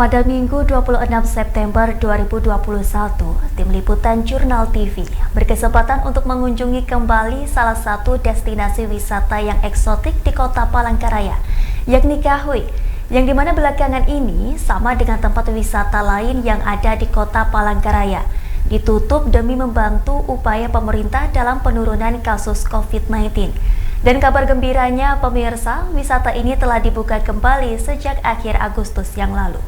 Pada Minggu 26 September 2021, tim liputan Jurnal TV berkesempatan untuk mengunjungi kembali salah satu destinasi wisata yang eksotik di kota Palangkaraya, yakni Kahui, yang dimana belakangan ini sama dengan tempat wisata lain yang ada di kota Palangkaraya, ditutup demi membantu upaya pemerintah dalam penurunan kasus COVID-19. Dan kabar gembiranya pemirsa, wisata ini telah dibuka kembali sejak akhir Agustus yang lalu.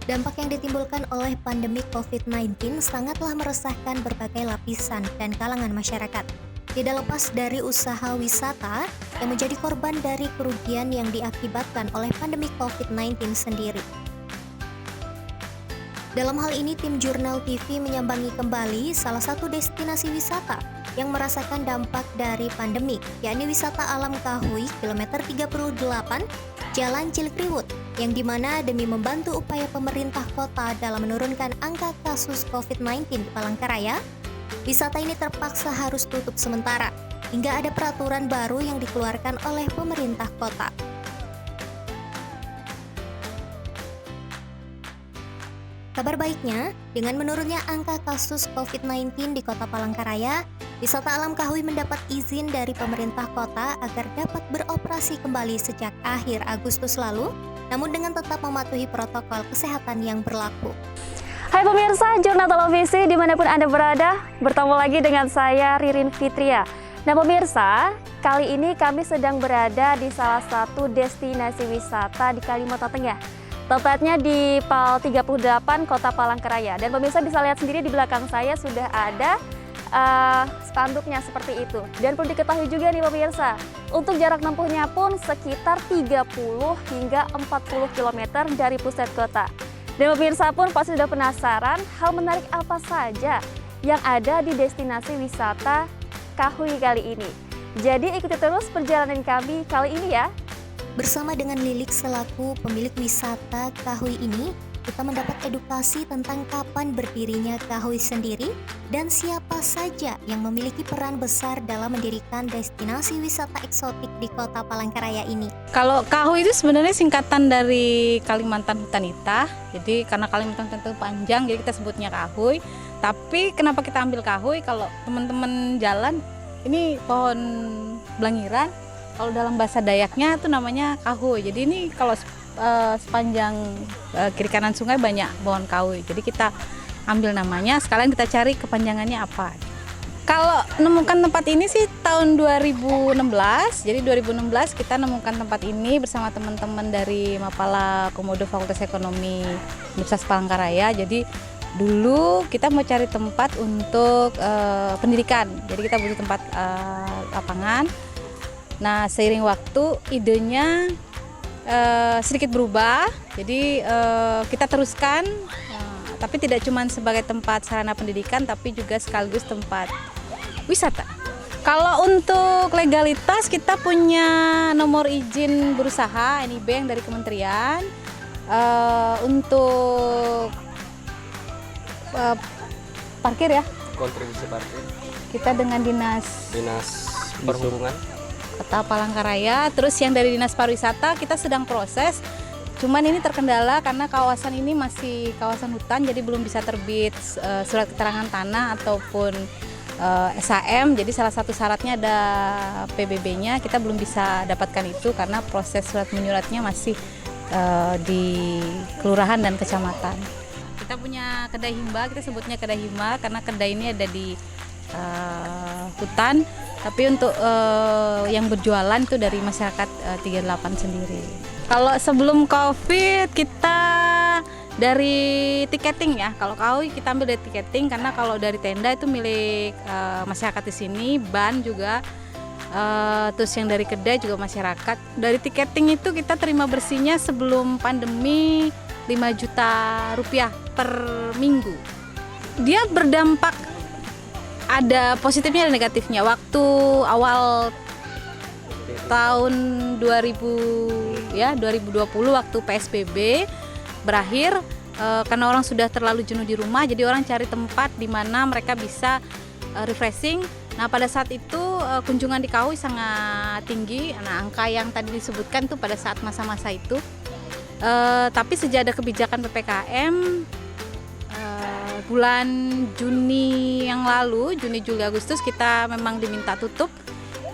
Dampak yang ditimbulkan oleh pandemi COVID-19 sangatlah meresahkan berbagai lapisan dan kalangan masyarakat. Tidak lepas dari usaha wisata yang menjadi korban dari kerugian yang diakibatkan oleh pandemi COVID-19 sendiri. Dalam hal ini, tim Jurnal TV menyambangi kembali salah satu destinasi wisata yang merasakan dampak dari pandemi, yakni wisata alam Kahui, kilometer 38, Jalan Cilikriwut, yang dimana demi membantu upaya pemerintah kota dalam menurunkan angka kasus COVID-19 di Palangkaraya, wisata ini terpaksa harus tutup sementara, hingga ada peraturan baru yang dikeluarkan oleh pemerintah kota. Kabar baiknya, dengan menurunnya angka kasus COVID-19 di kota Palangkaraya, wisata alam Kahui mendapat izin dari pemerintah kota agar dapat beroperasi kembali sejak akhir Agustus lalu, namun dengan tetap mematuhi protokol kesehatan yang berlaku. Hai pemirsa Jurnal Televisi dimanapun Anda berada, bertemu lagi dengan saya Ririn Fitria. Nah pemirsa, kali ini kami sedang berada di salah satu destinasi wisata di Kalimantan Tengah, tepatnya di PAL 38 Kota Palangkaraya. Dan pemirsa bisa lihat sendiri di belakang saya sudah ada spanduknya seperti itu. Dan perlu diketahui juga nih pemirsa, untuk jarak tempuhnya pun sekitar 30 hingga 40 km dari pusat kota. Dan pemirsa pun pasti sudah penasaran hal menarik apa saja yang ada di destinasi wisata Kahui kali ini. Jadi ikuti terus perjalanan kami kali ini ya. Bersama dengan Lilik selaku pemilik wisata Kahui ini, kita mendapat edukasi tentang kapan berdirinya Kahui sendiri dan siapa saja yang memiliki peran besar dalam mendirikan destinasi wisata eksotik di kota Palangkaraya ini. Kalau Kahui itu sebenarnya singkatan dari Kalimantan Hutanita. Jadi karena Kalimantan Hutanita itu panjang, jadi kita sebutnya Kahui. Tapi kenapa kita ambil Kahui? Kalau teman-teman jalan, ini pohon belangiran. Kalau dalam bahasa Dayaknya itu namanya Kahui. Jadi ini kalau sepanjang kiri kanan sungai banyak pohon kahui. Jadi kita ambil namanya, sekalian kita cari kepanjangannya apa. Kalau nemukan tempat ini sih tahun 2016. Jadi 2016 kita nemukan tempat ini bersama teman-teman dari Mapala Komodo Fakultas Ekonomi Universitas Palangkaraya. Jadi dulu kita mau cari tempat untuk pendidikan. Jadi kita butuh tempat lapangan. Nah, seiring waktu idenya sedikit berubah, jadi kita teruskan, tapi tidak cuma sebagai tempat sarana pendidikan, tapi juga sekaligus tempat wisata. Kalau untuk legalitas, kita punya nomor izin berusaha NIB yang dari kementerian. Untuk parkir ya, kontribusi parkir kita dengan dinas perhubungan Kota Palangkaraya. Terus yang dari Dinas Pariwisata kita sedang proses, cuman ini terkendala karena kawasan ini masih kawasan hutan, jadi belum bisa terbit surat keterangan tanah ataupun SHM. Jadi salah satu syaratnya ada PBB-nya, kita belum bisa dapatkan itu karena proses surat menyuratnya masih di kelurahan dan kecamatan. Kita punya kedai himba, kita sebutnya kedai himba karena kedai ini ada di hutan. Tapi untuk yang berjualan itu dari masyarakat 38 sendiri. Kalau sebelum COVID kita dari tiketing ya. Kalau Kahui kita ambil dari tiketing karena kalau dari tenda itu milik masyarakat di sini, ban juga terus yang dari kedai juga masyarakat. Dari tiketing itu kita terima bersihnya sebelum pandemi 5 juta rupiah per minggu. Dia berdampak, ada positifnya dan negatifnya. Waktu awal tahun 2020 waktu PSBB berakhir, karena orang sudah terlalu jenuh di rumah, jadi orang cari tempat di mana mereka bisa refreshing. Nah, pada saat itu kunjungan di Kahui sangat tinggi. Nah, angka yang tadi disebutkan tuh pada saat masa-masa itu. Tapi sejak ada kebijakan PPKM bulan Juni yang lalu, Juni, Juli, Agustus, kita memang diminta tutup.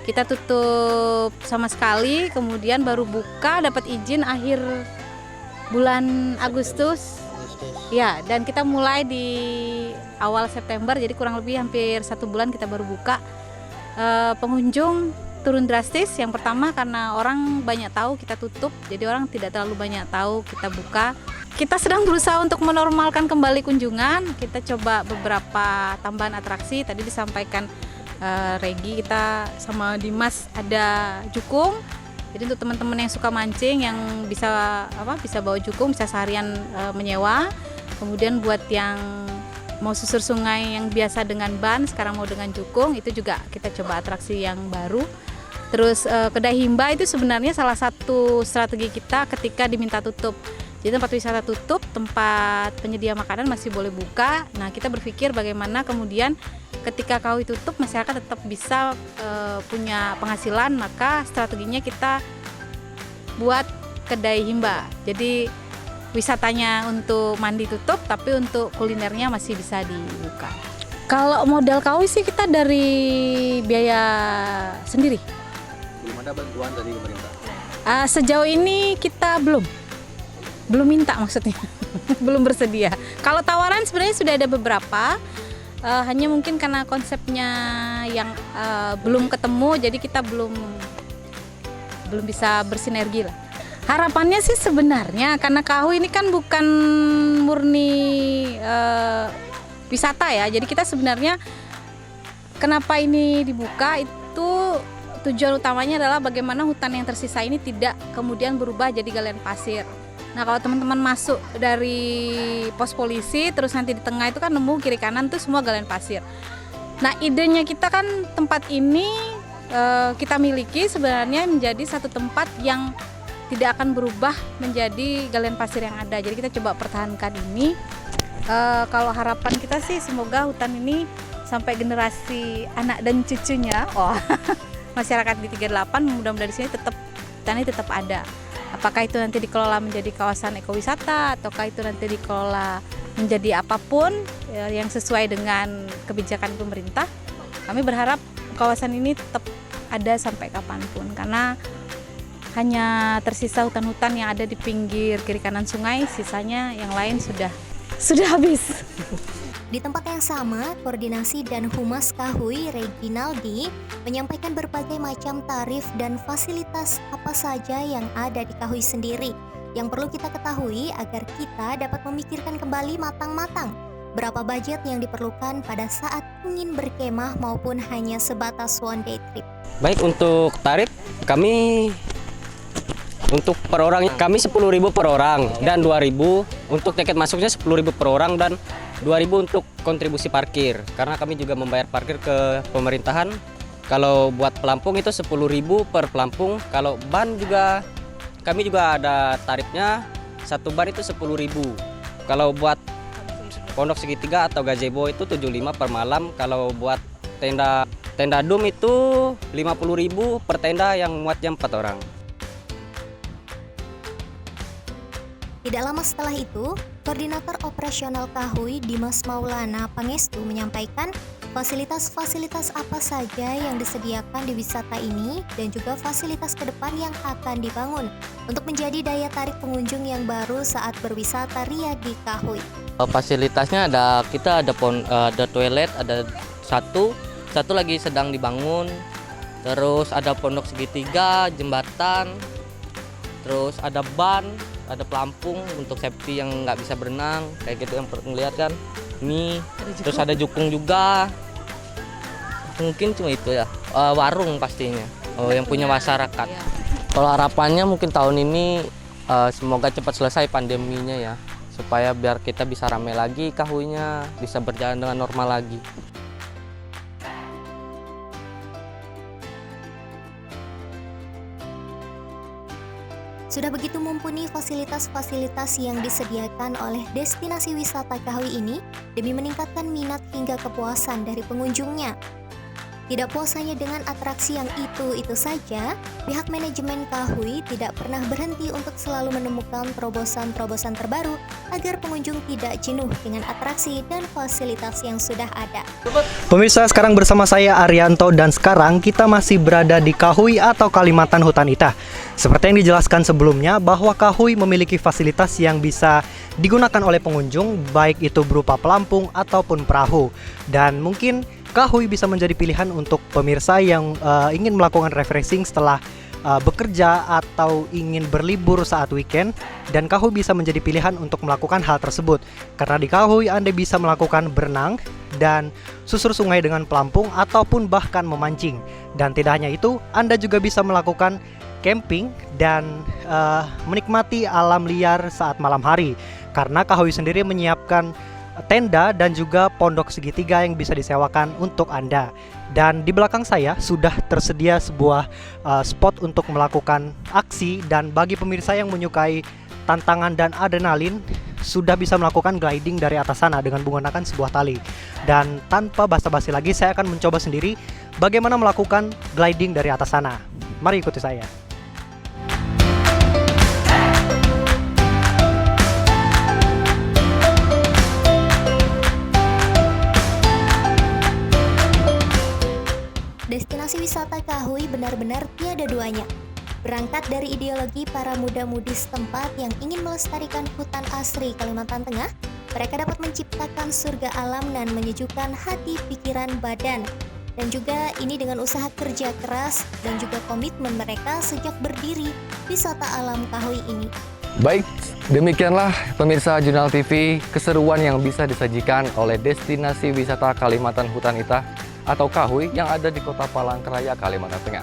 Kita tutup sama sekali, kemudian baru buka, dapat izin akhir bulan Agustus. Ya, dan kita mulai di awal September, jadi kurang lebih hampir 1 bulan kita baru buka. Pengunjung turun drastis. Yang pertama karena orang banyak tahu kita tutup, jadi orang tidak terlalu banyak tahu kita buka. Kita sedang berusaha untuk menormalkan kembali kunjungan. Kita coba beberapa tambahan atraksi. Tadi disampaikan Regi, kita sama Dimas ada jukung. Jadi untuk teman-teman yang suka mancing, yang bisa bawa jukung, bisa seharian menyewa. Kemudian buat yang mau susur sungai yang biasa dengan ban, sekarang mau dengan jukung, itu juga kita coba atraksi yang baru. Terus kedai himba itu sebenarnya salah satu strategi kita ketika diminta tutup. Jadi tempat wisata tutup, tempat penyedia makanan masih boleh buka. Nah, kita berpikir bagaimana kemudian ketika Kahui tutup, masyarakat tetap bisa punya penghasilan, maka strateginya kita buat kedai himba. Jadi wisatanya untuk mandi tutup, tapi untuk kulinernya masih bisa dibuka. Kalau modal Kahui sih kita dari biaya sendiri. Belum ada bantuan dari pemerintah? Sejauh ini kita belum minta, maksudnya belum bersedia. Kalau tawaran sebenarnya sudah ada beberapa, hanya mungkin karena konsepnya yang belum ketemu, jadi kita belum bisa bersinergi lah. Harapannya sih sebenarnya karena Kahui ini kan bukan murni wisata ya, jadi kita sebenarnya kenapa ini dibuka itu tujuan utamanya adalah bagaimana hutan yang tersisa ini tidak kemudian berubah jadi galian pasir. Nah, kalau teman-teman masuk dari pos polisi, terus nanti di tengah itu kan nemu kiri kanan tuh semua galian pasir. Nah, idenya kita kan tempat ini kita miliki sebenarnya menjadi satu tempat yang tidak akan berubah menjadi galian pasir yang ada. Jadi kita coba pertahankan ini. Kalau harapan kita sih semoga hutan ini sampai generasi anak dan cucunya, masyarakat di 38 mudah-mudahan di sini hutan ini tetap ada. Apakah itu nanti dikelola menjadi kawasan ekowisata, ataukah itu nanti dikelola menjadi apapun yang sesuai dengan kebijakan pemerintah. Kami berharap kawasan ini tetap ada sampai kapanpun, karena hanya tersisa hutan-hutan yang ada di pinggir kiri kanan sungai, sisanya yang lain sudah habis. Di tempat yang sama, Koordinasi dan Humas Kahui Reginaldi menyampaikan berbagai macam tarif dan fasilitas apa saja yang ada di Kahui sendiri yang perlu kita ketahui agar kita dapat memikirkan kembali matang-matang berapa budget yang diperlukan pada saat ingin berkemah maupun hanya sebatas one day trip. Baik, untuk tarif kami untuk per orang kami 10.000 per orang dan 2.000 untuk tiket masuknya 10.000 per orang dan 2.000 untuk kontribusi parkir, karena kami juga membayar parkir ke pemerintahan. Kalau buat pelampung itu 10.000 per pelampung. Kalau ban juga kami juga ada tarifnya, satu ban itu 10.000. Kalau buat pondok segitiga atau gazebo itu 75 per malam. Kalau buat tenda dum itu 50.000 per tenda yang muatnya 4 orang. Tidak lama setelah itu, Koordinator Operasional Kahui Dimas Maulana Pangestu menyampaikan fasilitas-fasilitas apa saja yang disediakan di wisata ini dan juga fasilitas ke depan yang akan dibangun untuk menjadi daya tarik pengunjung yang baru saat berwisata ria di Kahui. Fasilitasnya ada toilet, ada satu lagi sedang dibangun, terus ada pondok segitiga, jembatan, terus ada ban, ada pelampung untuk safety yang nggak bisa berenang kayak gitu yang ngeliat kan ini, terus ada jukung juga, mungkin cuma itu ya, warung pastinya, yang punya masyarakat. Kalau harapannya mungkin tahun ini semoga cepat selesai pandeminya ya, supaya biar kita bisa ramai lagi kahuinya, bisa berjalan dengan normal lagi. Sudah begitu mumpuni fasilitas-fasilitas yang disediakan oleh destinasi wisata Kahui ini demi meningkatkan minat hingga kepuasan dari pengunjungnya. Tidak puas hanya dengan atraksi yang itu saja, pihak manajemen Kahui tidak pernah berhenti untuk selalu menemukan terobosan-terobosan terbaru agar pengunjung tidak jenuh dengan atraksi dan fasilitas yang sudah ada. Pemirsa, sekarang bersama saya Arianto dan sekarang kita masih berada di Kahui atau Kalimantan Hutanita. Seperti yang dijelaskan sebelumnya bahwa Kahui memiliki fasilitas yang bisa digunakan oleh pengunjung, baik itu berupa pelampung ataupun perahu. Dan mungkin Kahui bisa menjadi pilihan untuk pemirsa yang ingin melakukan refreshing setelah bekerja atau ingin berlibur saat weekend, dan Kahui bisa menjadi pilihan untuk melakukan hal tersebut. Karena di Kahui Anda bisa melakukan berenang dan susur sungai dengan pelampung ataupun bahkan memancing. Dan tidak hanya itu, Anda juga bisa melakukan camping dan menikmati alam liar saat malam hari. Karena Kahui sendiri menyiapkan tenda dan juga pondok segitiga yang bisa disewakan untuk Anda. Dan di belakang saya sudah tersedia sebuah spot untuk melakukan aksi, dan bagi pemirsa yang menyukai tantangan dan adrenalin sudah bisa melakukan gliding dari atas sana dengan menggunakan sebuah tali. Dan tanpa basa-basi lagi, saya akan mencoba sendiri bagaimana melakukan gliding dari atas sana. Mari ikuti saya. Destinasi wisata Kahui benar-benar tiada duanya. Berangkat dari ideologi para muda-mudi setempat yang ingin melestarikan hutan asri Kalimantan Tengah, mereka dapat menciptakan surga alam dan menyejukkan hati, pikiran, badan. Dan juga ini dengan usaha kerja keras dan juga komitmen mereka sejak berdiri wisata alam Kahui ini. Baik, demikianlah pemirsa Jurnal TV keseruan yang bisa disajikan oleh destinasi wisata Kalimantan Hutanita atau Kahui yang ada di Kota Palangkaraya, Kalimantan Tengah.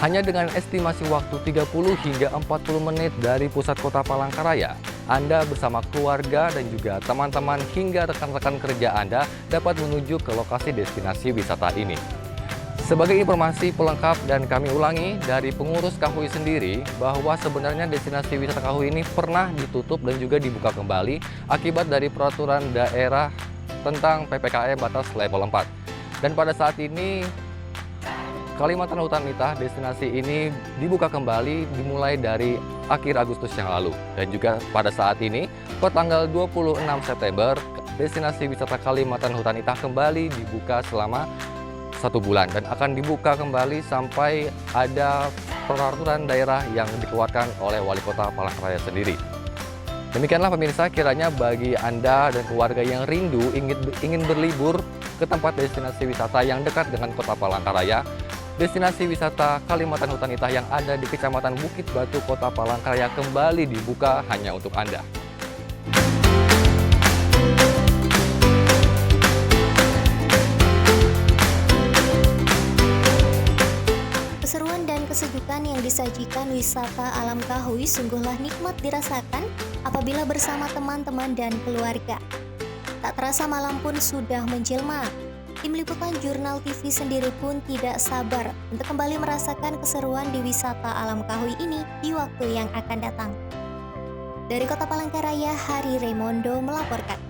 Hanya dengan estimasi waktu 30 hingga 40 menit dari pusat Kota Palangkaraya, Anda bersama keluarga dan juga teman-teman hingga rekan-rekan kerja Anda dapat menuju ke lokasi destinasi wisata ini. Sebagai informasi pelengkap dan kami ulangi dari pengurus Kahui sendiri bahwa sebenarnya destinasi wisata Kahui ini pernah ditutup dan juga dibuka kembali akibat dari peraturan daerah tentang PPKM batas level 4. Dan pada saat ini Kalimantan Hutanita destinasi ini dibuka kembali dimulai dari akhir Agustus yang lalu. Dan juga pada saat ini per tanggal 26 September destinasi wisata Kalimantan Hutanita kembali dibuka selama 1 bulan dan akan dibuka kembali sampai ada peraturan daerah yang dikeluarkan oleh Wali Kota Palangkaraya sendiri. Demikianlah pemirsa, kiranya bagi Anda dan keluarga yang rindu ingin berlibur ke tempat destinasi wisata yang dekat dengan Kota Palangkaraya, destinasi wisata Kalimantan Hutanita yang ada di Kecamatan Bukit Batu, Kota Palangkaraya kembali dibuka hanya untuk Anda. Keseruan dan kesejukan yang disajikan wisata alam Kahui sungguhlah nikmat dirasakan apabila bersama teman-teman dan keluarga. Tak terasa malam pun sudah menjelma. Tim liputan Jurnal TV sendiri pun tidak sabar untuk kembali merasakan keseruan di wisata alam Kahui ini di waktu yang akan datang. Dari Kota Palangkaraya, Hari Raymondo melaporkan.